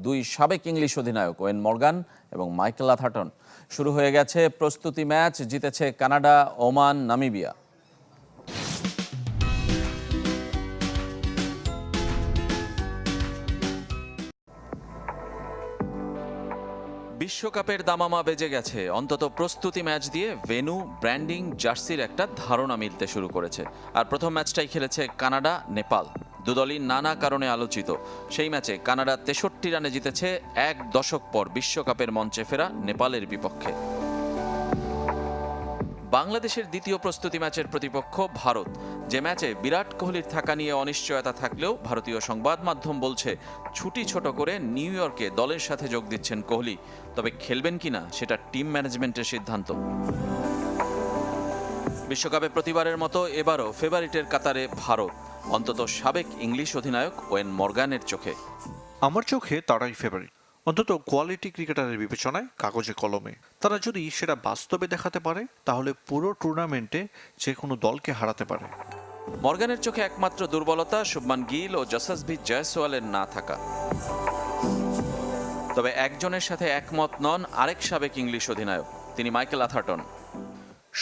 দুই সাবেক ইংলিশ অধিনায়ক ওয়েন মর্গান এবং মাইকেল আথারটন। শুরু হয়ে গেছে প্রস্তুতি ম্যাচ, জিতেছে কানাডা, ওমান, নামিবিয়া। বিশ্বকাপের দামামা বেজে গেছে। অন্তত প্রস্তুতি ম্যাচ দিয়ে ভেন্যু, ব্র্যান্ডিং, জার্সির একটা ধারণা মিলতে শুরু করেছে। আর প্রথম ম্যাচটাই খেলেছে কানাডা, নেপাল। দুদলই নানা কারণে আলোচিত। সেই ম্যাচে কানাডা 63 রানে জিতেছে এক দশক পর বিশ্বকাপের মঞ্চে ফেরা নেপালের বিপক্ষে। বাংলাদেশের দ্বিতীয় প্রস্তুতি ম্যাচের প্রতিপক্ষ ভারত, যে ম্যাচে বিরাট কোহলির থাকা নিয়ে অনিশ্চয়তা থাকলেও ভারতীয় সংবাদ মাধ্যম বলছে ছুটি ছোট করে নিউ ইয়র্কে দলের সাথে যোগ দিচ্ছেন কোহলি। তবে খেলবেন কিনা সেটা টিম ম্যানেজমেন্টের সিদ্ধান্ত। বিশ্বকাপে প্রতিবারের মতো এবারও ফেভারিটের কাতারে ভারত, অন্তত সাবেক ইংলিশ অধিনায়ক ওয়েন মর্গানের চোখে। আমার চোখে তারাই ফেভারিট, অন্তত কোয়ালিটি ক্রিকেটারের বিবেচনায় কাগজে কলমে। তারা যদি সেটা বাস্তবে দেখাতে পারে তাহলে পুরো টুর্নামেন্টে যে কোনো দলকে হারাতে পারে। মর্গানের চোখে একমাত্র দুর্বলতা শুভমান গিল ও যশস্বী জয়সওয়ালের না থাকা। তবে একজনের সাথে একমত নন আরেক সাবেক ইংলিশ অধিনায়ক, তিনি মাইকেল আথারটন।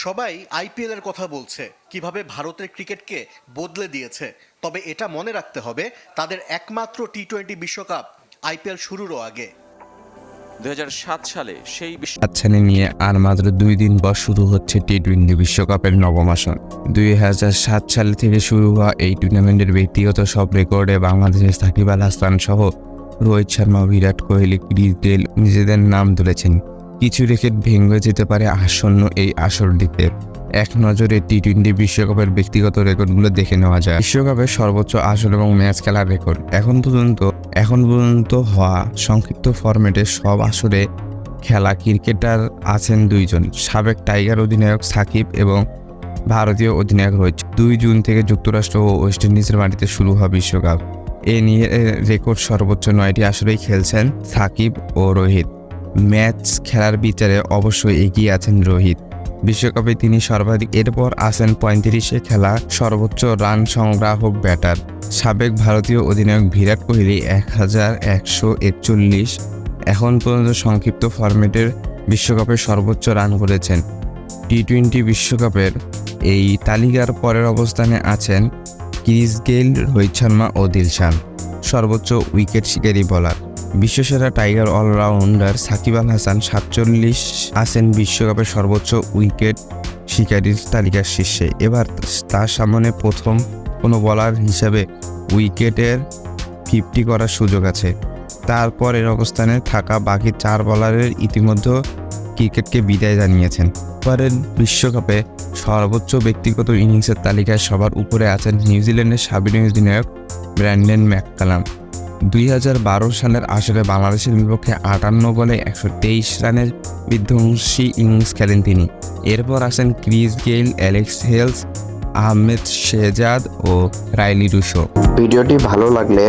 সবাই আইপিএল এর কথা বলছে, কিভাবে ভারতের ক্রিকেটকে বদলে দিয়েছে। তবে এটা মনে রাখতে হবে, তাদের একমাত্র টি-20 বিশ্বকাপ আইপিএল শুরুরও আগে। 2007 সালে সেই হাতছানি নিয়ে আর মাত্র 2 দিন পর শুরু হচ্ছে টি-20 বিশ্বকাপের নবম আসর। 2007 সাল থেকে শুরু হওয়া এই টুর্নামেন্টের ব্যক্তিগত সব রেকর্ডে বাংলাদেশের সাকিব আল হাসান সহ রোহিত শর্মা, বিরাট কোহলি, ক্রিস গেইল নিজেদের নাম তুলেছেন। কিছু রেকর্ড ভেঙে যেতে পারে আসন্ন এই আসরটিতে। এক নজরে টি-20 বিশ্বকাপের ব্যক্তিগত রেকর্ডগুলো দেখে নেওয়া যায়। বিশ্বকাপের সর্বোচ্চ আসর এবং ম্যাচ খেলার রেকর্ড। এখন পর্যন্ত হওয়া সংক্ষিপ্ত ফরম্যাটে সব আসরে খেলা ক্রিকেটার আছেন 2 জন, সাবেক টাইগার অধিনায়ক সাকিব এবং ভারতীয় অধিনায়ক রোহিত। 2 জুন থেকে যুক্তরাষ্ট্র ও ওয়েস্ট ইন্ডিজের মাটিতে শুরু হওয়া বিশ্বকাপ। এ নিয়ে রেকর্ড সর্বোচ্চ 9টি আসরেই খেলছেন সাকিব ও রোহিত। ম্যাচ খেলার বিচারে অবশ্যই এগিয়ে আছেন রোহিত। বিশ্বকাপে তিনি সর্বাধিক। এরপর আছেন 35-এ খেলা সর্বোচ্চ রান সংগ্রাহক ব্যাটার সাবেক ভারতীয় অধিনায়ক বিরাট কোহলি 1141। এখন পর্যন্ত সংক্ষিপ্ত ফরম্যাটের বিশ্বকাপে সর্বোচ্চ রান করেছেন। টি-20 বিশ্বকাপের এই তালিকার পরের অবস্থানে আছেন ক্রিস গেইল, রোহিত শর্মা ও দিলশান। সর্বোচ্চ উইকেট শিকারী bowler বিশ্বসেরা tiger allrounder Shakib Al Hasan 47 আছেন বিশ্বকাপের সর্বোচ্চ উইকেট শিকারীর তালিকার শীর্ষে। এবার তার সামনে প্রথম কোনো বোলার হিসেবে উইকেটের 50 করার সুযোগ আছে। তারপরের অবস্থানে থাকা বাকি 4 বোলারের ইতিমধ্যে ক্রিকেটকে বিদায় জানিয়েছেন। এবারের বিশ্বকাপে সর্বোচ্চ ব্যক্তিগত ইনিংসের তালিকায় সবার উপরে আছেন নিউজিল্যান্ডের সাবেক অধিনায়ক ব্র্যান্ডন ম্যাককালাম। 2012 সালের আসরে বাংলাদেশের বিপক্ষে 58 বলে 123 রানের বিধ্বংসী ইনিংস খেলেন তিনি। এরপর আসেন Chris Gayle, Alex Hales, Ahmed Shehzad ও রাইলি রুশো। ভিডিওটি ভালো লাগলে